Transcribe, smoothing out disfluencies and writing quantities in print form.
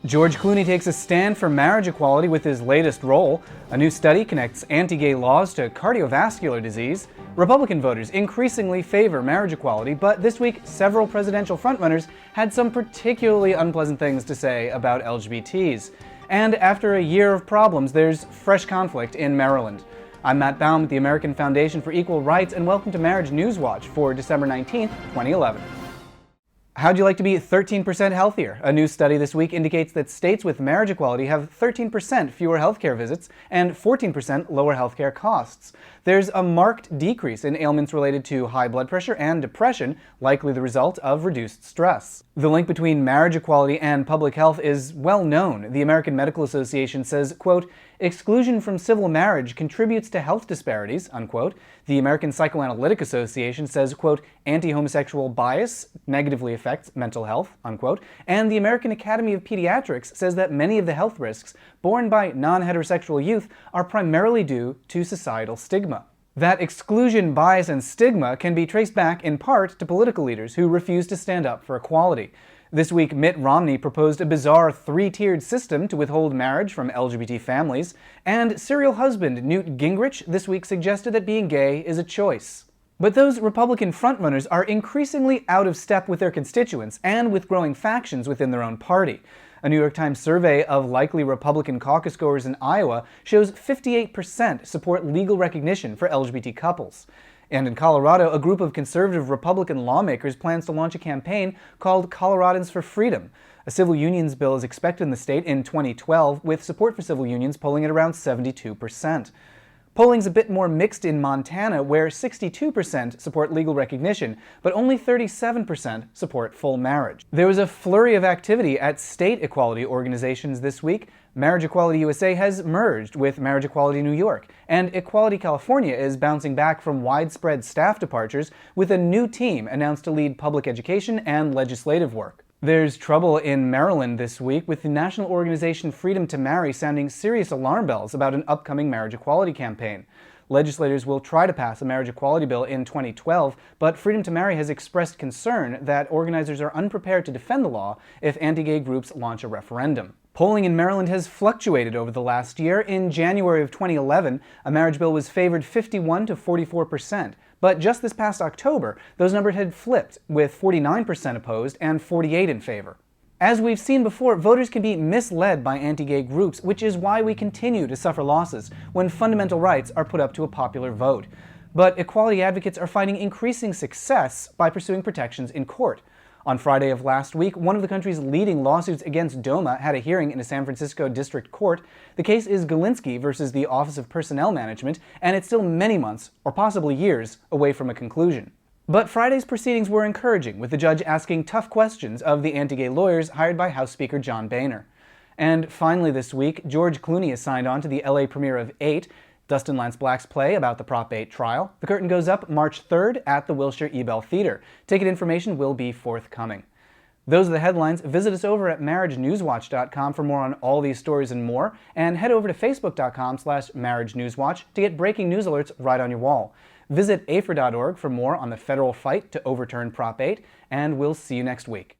George Clooney takes a stand for marriage equality with his latest role. A new study connects anti-gay laws to cardiovascular disease. Republican voters increasingly favor marriage equality, but this week several presidential frontrunners had some particularly unpleasant things to say about LGBTs. And after a year of problems, there's fresh conflict in Maryland. I'm Matt Baum with the American Foundation for Equal Rights, and welcome to Marriage News Watch for December 19th, 2011. How'd you like to be 13% healthier? A new study this week indicates that states with marriage equality have 13% fewer healthcare visits and 14% lower healthcare costs. There's a marked decrease in ailments related to high blood pressure and depression, likely the result of reduced stress. The link between marriage equality and public health is well known. The American Medical Association says, quote, "Exclusion from civil marriage contributes to health disparities," unquote. The American Psychoanalytic Association says, quote, "Anti-homosexual bias negatively affects mental health," unquote. And the American Academy of Pediatrics says that many of the health risks borne by non-heterosexual youth are primarily due to societal stigma. That exclusion, bias, and stigma can be traced back in part to political leaders who refuse to stand up for equality. This week, Mitt Romney proposed a bizarre three-tiered system to withhold marriage from LGBT families, and serial husband Newt Gingrich this week suggested that being gay is a choice. But those Republican frontrunners are increasingly out of step with their constituents and with growing factions within their own party. A New York Times survey of likely Republican caucus goers in Iowa shows 58% support legal recognition for LGBT couples. And in Colorado, a group of conservative Republican lawmakers plans to launch a campaign called Coloradans for Freedom. A civil unions bill is expected in the state in 2012, with support for civil unions polling at around 72%. Polling's a bit more mixed in Montana, where 62% support legal recognition, but only 37% support full marriage. There was a flurry of activity at state equality organizations this week. Marriage Equality USA has merged with Marriage Equality New York, and Equality California is bouncing back from widespread staff departures with a new team announced to lead public education and legislative work. There's trouble in Maryland this week, with the national organization Freedom to Marry sounding serious alarm bells about an upcoming marriage equality campaign. Legislators will try to pass a marriage equality bill in 2012, but Freedom to Marry has expressed concern that organizers are unprepared to defend the law if anti-gay groups launch a referendum. Polling in Maryland has fluctuated over the last year. In January of 2011, a marriage bill was favored 51 to 44%. But just this past October, those numbers had flipped, with 49% opposed and 48% in favor. As we've seen before, voters can be misled by anti-gay groups, which is why we continue to suffer losses when fundamental rights are put up to a popular vote. But equality advocates are finding increasing success by pursuing protections in court. On Friday of last week, one of the country's leading lawsuits against DOMA had a hearing in a San Francisco district court. The case is Galinsky versus the Office of Personnel Management, and it's still many months, or possibly years, away from a conclusion. But Friday's proceedings were encouraging, with the judge asking tough questions of the anti-gay lawyers hired by House Speaker John Boehner. And finally this week, George Clooney is signed on to the LA premiere of 8, Dustin Lance Black's play about the Prop 8 trial. The curtain goes up March 3rd at the Wilshire Ebell Theater. Ticket information will be forthcoming. Those are the headlines. Visit us over at marriagenewswatch.com for more on all these stories and more, and head over to facebook.com/marriagenewswatch to get breaking news alerts right on your wall. Visit AFER.org for more on the federal fight to overturn Prop 8, and we'll see you next week.